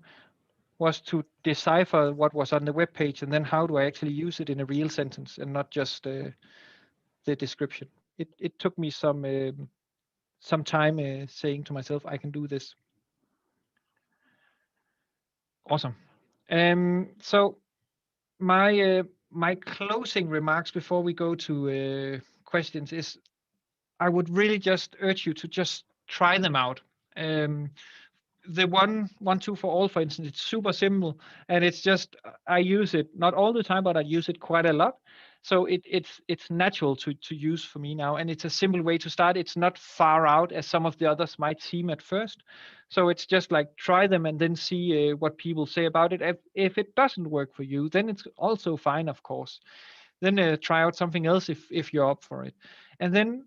was to decipher what was on the web page, and then how do I actually use it in a real sentence and not just the description. It took me some time saying to myself, I can do this. Awesome. So my closing remarks before we go to questions is, I would really just urge you to just try them out. The 1, 2 for all, for instance, it's super simple, and it's just, I use it not all the time, but I use it quite a lot. So it's natural to use for me now, and it's a simple way to start. It's not far out as some of the others might seem at first. So it's just like try them and then see what people say about it. If it doesn't work for you, then it's also fine, of course. Then try out something else if you're up for it. And then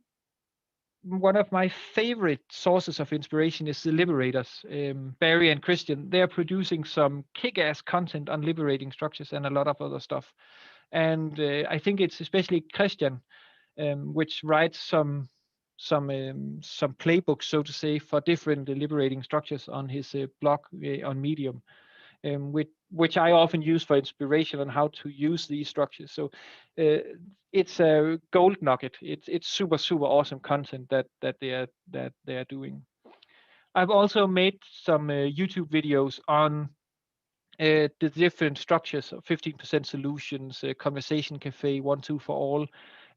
one of my favorite sources of inspiration is the Liberators, Barry and Christian. They're producing some kick-ass content on liberating structures and a lot of other stuff. And I think it's especially Christian, which writes some playbooks, so to say, for different liberating structures on his blog on Medium, which I often use for inspiration on how to use these structures. So it's a gold nugget. It's super awesome content that they are doing. I've also made some YouTube videos on the different structures of 15% solutions, conversation cafe, 1, 2 for all,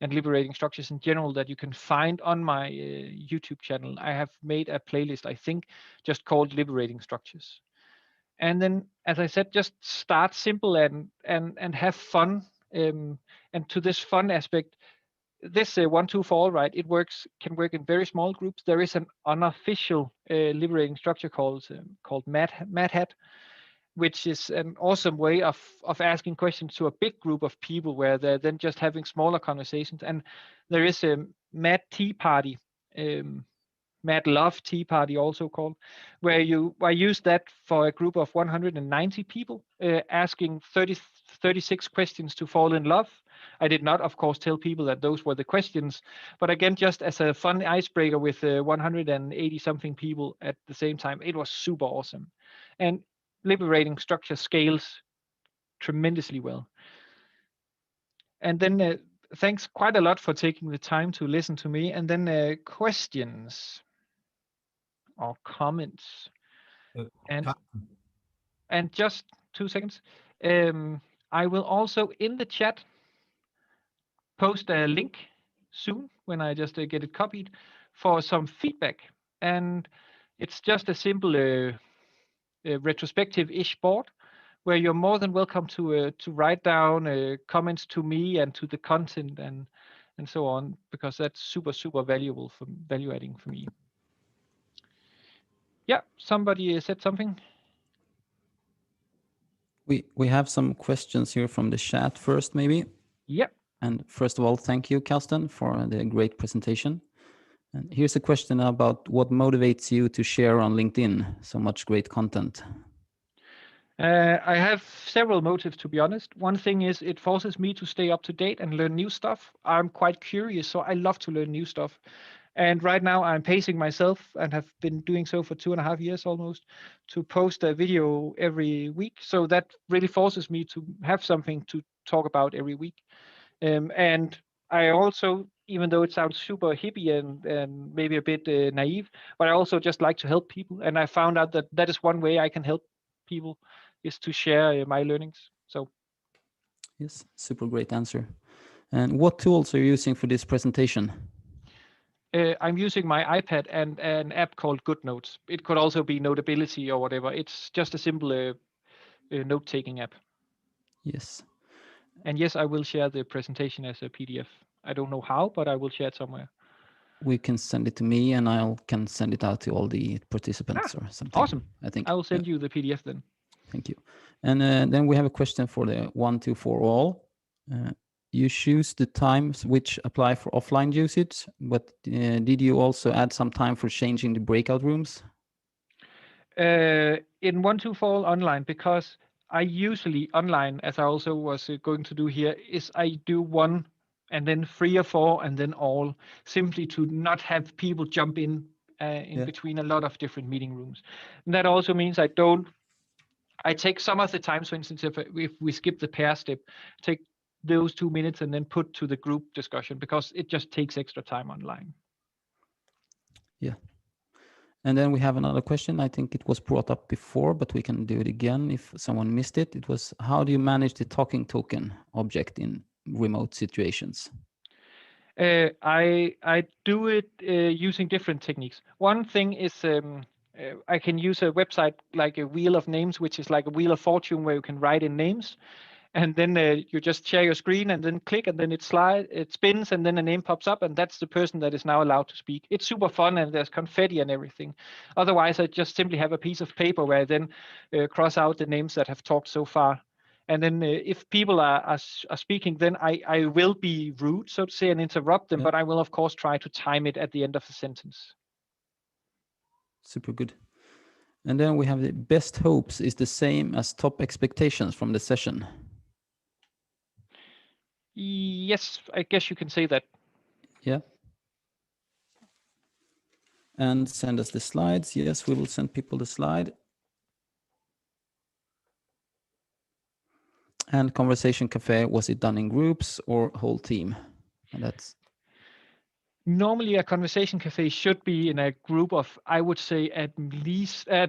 and liberating structures in general that you can find on my YouTube channel. I have made a playlist, I think, just called Liberating Structures. And then, as I said, just start simple and have fun. And to this fun aspect, this 1, 2 for all, right? It can work in very small groups. There is an unofficial liberating structure called Mad Hat, which is an awesome way of asking questions to a big group of people, where they're then just having smaller conversations. And there is a Mad Tea Party, Mad Love Tea Party also called, where I use that for a group of 190 people, asking 36 questions to fall in love. I did not, of course, tell people that those were the questions, but again, just as a fun icebreaker with 180 something people at the same time, it was super awesome. And liberating structure scales tremendously well. And then thanks quite a lot for taking the time to listen to me. And then questions or comments. And just 2 seconds. I will also in the chat post a link soon when I just get it copied for some feedback. And it's just a simple retrospective-ish board where you're more than welcome to write down comments to me and to the content and so on, because that's super valuable for value adding for me. Yeah, somebody said something. We have some questions here from the chat first, maybe. Yeah. And first of all, thank you, Carsten, for the great presentation. And here's a question about what motivates you to share on LinkedIn so much great content. I have several motives, to be honest. One thing is it forces me to stay up to date and learn new stuff. I'm quite curious, so I love to learn new stuff. And right now I'm pacing myself and have been doing so for 2.5 years almost to post a video every week. So that really forces me to have something to talk about every week. And I also, even though it sounds super hippie and maybe a bit naive, but I also just like to help people. And I found out that that is one way I can help people, is to share my learnings. So yes, super great answer. And what tools are you using for this presentation? I'm using my iPad and an app called GoodNotes. It could also be Notability or whatever. It's just a simple note-taking app. Yes. And yes, I will share the presentation as a PDF. I don't know how, but I will share it somewhere. We can send it to me and I can send it out to all the participants or something. Awesome. I think. I will send you the PDF then. Thank you. And then we have a question for the 1, 2 for all. You choose the times which apply for offline usage, but did you also add some time for changing the breakout rooms? In 1, 2 for all online, because I usually online, as I also was going to do here, is I do 1 and then 3 or 4 and then all, simply to not have people jump in between a lot of different meeting rooms. And that also means I take some of the time, for instance, if we skip the pair step, take those 2 minutes and then put to the group discussion, because it just takes extra time online. Yeah. And then we have another question. I think it was brought up before, but we can do it again if someone missed it. It was, how do you manage the talking token object in remote situations? I do it using different techniques. One thing is I can use a website like a Wheel of Names, which is like a Wheel of Fortune where you can write in names. And then you just share your screen and then click, and then it spins, and then a name pops up, and that's the person that is now allowed to speak. It's super fun, and there's confetti and everything. Otherwise, I just simply have a piece of paper where I then cross out the names that have talked so far. And then if people are speaking, then I will be rude, so to say, and interrupt them, but I will, of course, try to time it at the end of the sentence. Super good. And then we have the best hopes is the same as top expectations from the session. Yes, I guess you can say that. Yeah. And send us the slides. Yes, we will send people the slide. And Conversation Cafe, was it done in groups or whole team? And that's normally a Conversation Cafe should be in a group of, I would say at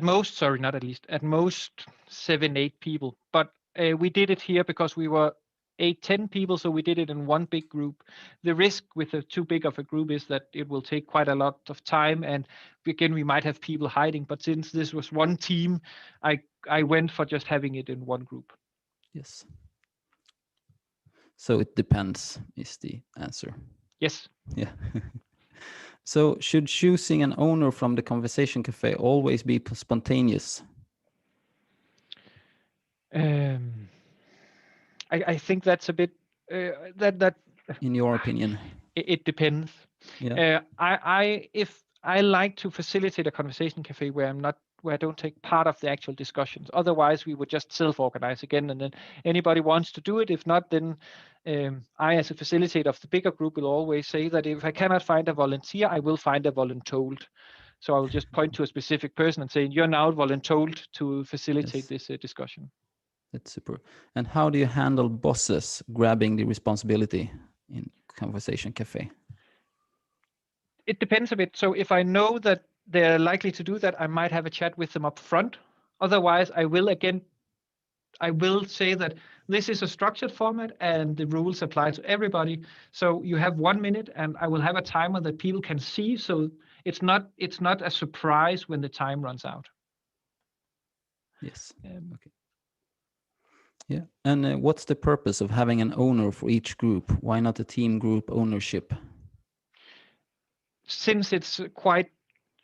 most 7, 8 people. But we did it here because we were 8, 10 people, so we did it in one big group. The risk with too big of a group is that it will take quite a lot of time, and again, we might have people hiding. But since this was one team, I went for just having it in one group. Yes. So it depends is the answer. Yes. Yeah. So should choosing an owner from the conversation cafe always be spontaneous? I think that's a bit that. In your opinion? It depends. Yeah. If I like to facilitate a conversation cafe where I don't take part of the actual discussions. Otherwise, we would just self-organize again, and then anybody wants to do it. If not, then I, as a facilitator of the bigger group, will always say that if I cannot find a volunteer, I will find a voluntold. So I will just point to a specific person and say, "You're now voluntold to facilitate this discussion." That's super. And how do you handle bosses grabbing the responsibility in conversation cafe? It depends a bit. So if I know that they're likely to do that, I might have a chat with them up front. Otherwise, I will say that this is a structured format and the rules apply to everybody. So you have 1 minute, and I will have a timer that people can see. So it's not a surprise when the time runs out. Yes. Okay. Yeah. And what's the purpose of having an owner for each group? Why not a team group ownership? Since it's quite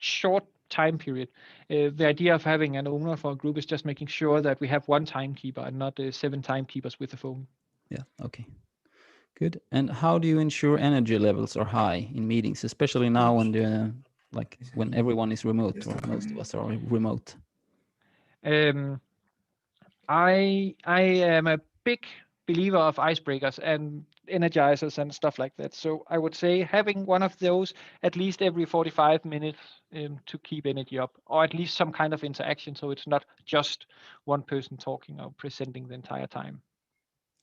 short time period, the idea of having an owner for a group is just making sure that we have one timekeeper and not 7 timekeepers with the phone. Yeah. Okay. Good. And how do you ensure energy levels are high in meetings, especially now when when everyone is remote, or most of us are remote? I am a big believer of icebreakers and energizers and stuff like that. So I would say having one of those at least every 45 minutes to keep energy up, or at least some kind of interaction, so it's not just one person talking or presenting the entire time.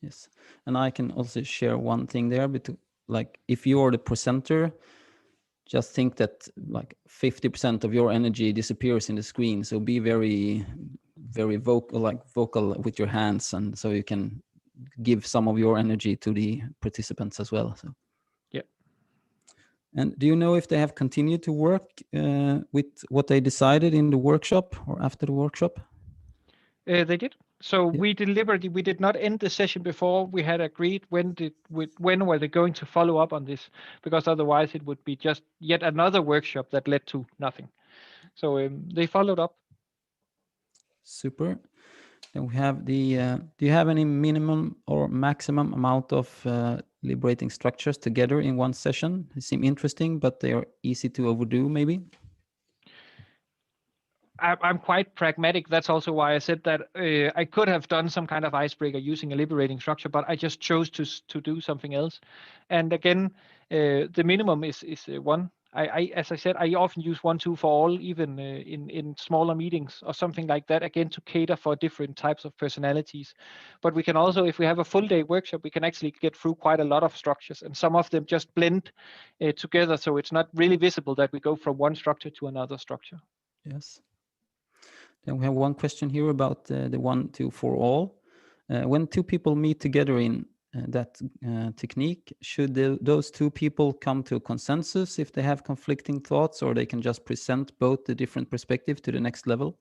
Yes. And I can also share one thing there, but like if you're the presenter, just think that like 50% of your energy disappears in the screen. So be very, very vocal with your hands, and so you can give some of your energy to the participants as well. So yeah. And do you know if they have continued to work with what they decided in the workshop or after the workshop? They did. So Yeah. we did not end the session before we had agreed when were they going to follow up on this, because otherwise it would be just yet another workshop that led to nothing. So they followed up. Super. Then we have the, do you have any minimum or maximum amount of liberating structures together in one session? They seem interesting, but they are easy to overdo maybe. I'm quite pragmatic. That's also why I said that I could have done some kind of icebreaker using a liberating structure, but I just chose to do something else. And again, the minimum is 1. As I said, I often use 1, 2 for all, even in smaller meetings or something like that, again, to cater for different types of personalities. But we can also, if we have a full day workshop, we can actually get through quite a lot of structures, and some of them just blend together. So it's not really visible that we go from one structure to another structure. Yes. Then we have one question here about the 1, 2 for all. When 2 people meet together in that technique, should those 2 people come to a consensus if they have conflicting thoughts, or they can just present both the different perspectives to the next level?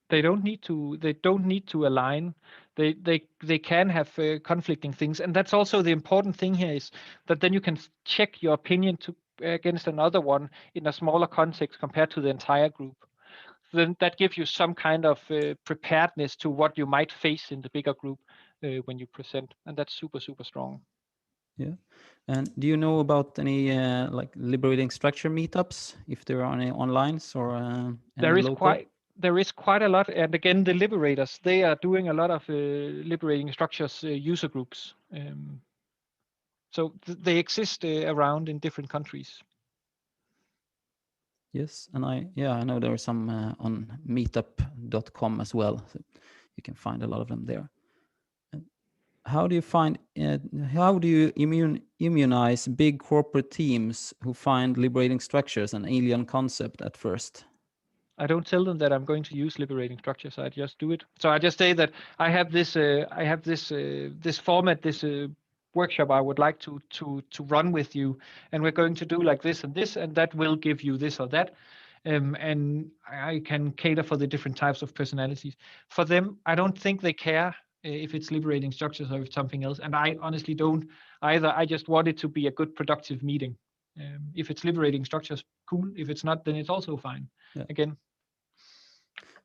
They don't need to align. They can have conflicting things, and that's also the important thing here, is that then you can check your opinion against another one in a smaller context compared to the entire group. Then that gives you some kind of preparedness to what you might face in the bigger group when you present, and that's super, super strong. Yeah. And do you know about any like liberating structure meetups, if there are any online or there is quite a lot, and again, the liberators, they are doing a lot of liberating structures user groups. So they exist around in different countries. Yes, and I know there are some on meetup.com as well. So you can find a lot of them there. And how do you immunize big corporate teams who find liberating structures an alien concept at first? I don't tell them that I'm going to use liberating structures. I just do it. So I just say that I have this this format, this workshop I would like to run with you, and we're going to do like this and this, and that will give you this or that. And I can cater for the different types of personalities. For them, I don't think they care if it's liberating structures or if it's something else. And I honestly don't either. I just want it to be a good, productive meeting. If it's liberating structures, cool. If it's not, then it's also fine. Yeah. Again.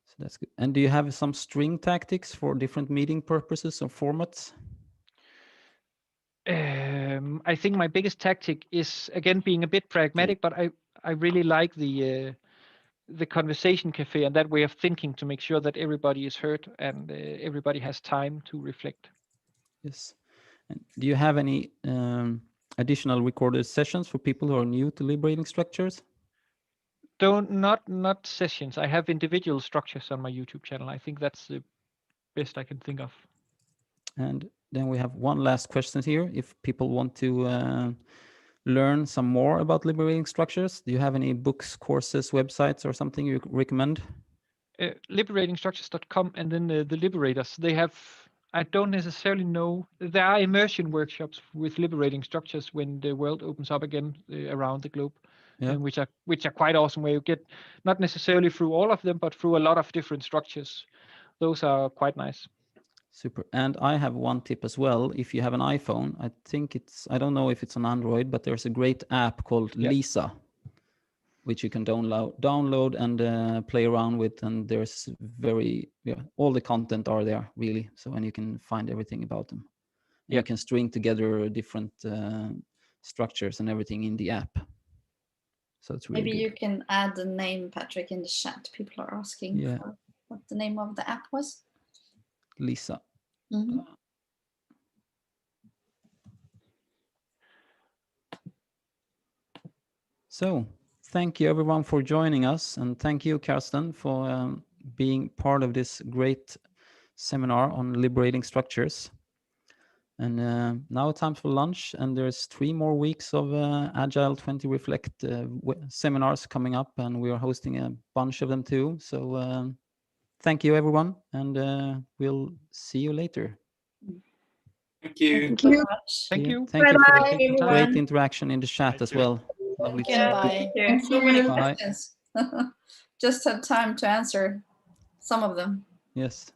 So that's good. And do you have some string tactics for different meeting purposes or formats? I think my biggest tactic is, again, being a bit pragmatic, but I really like the conversation cafe and that way of thinking to make sure that everybody is heard and everybody has time to reflect. Yes. And do you have any additional recorded sessions for people who are new to liberating structures? Not sessions. I have individual structures on my YouTube channel. I think that's the best I can think of. And then we have one last question here. If people want to learn some more about liberating structures, do you have any books, courses, websites, or something you recommend? Liberatingstructures.com, and then the Liberators. They have, I don't necessarily know, there are immersion workshops with liberating structures when the world opens up again around the globe, which are quite awesome, where you get not necessarily through all of them, but through a lot of different structures. Those are quite nice. Super. And I have one tip as well. If you have an iPhone, I think I don't know if it's on Android, but there's a great app called Lisa, which you can download and play around with. And there's all the content are there really. So, and you can find everything about them. You can string together different structures and everything in the app. So it's really Maybe good. you can add the name, Patrick, in the chat. People are asking for what the name of the app was. Lisa. Mm-hmm. So thank you everyone for joining us, and thank you, Karsten, for being part of this great seminar on liberating structures. And now time for lunch, and there's 3 more weeks of Agile 20 Reflect seminars coming up, and we are hosting a bunch of them too. So thank you everyone, and we'll see you later. Thank you. Thank you so much. Thank you. Thank you for Bye, the great interaction in the chat as well. Lovely to see you. Thank you. So many questions. Just had time to answer some of them. Yes.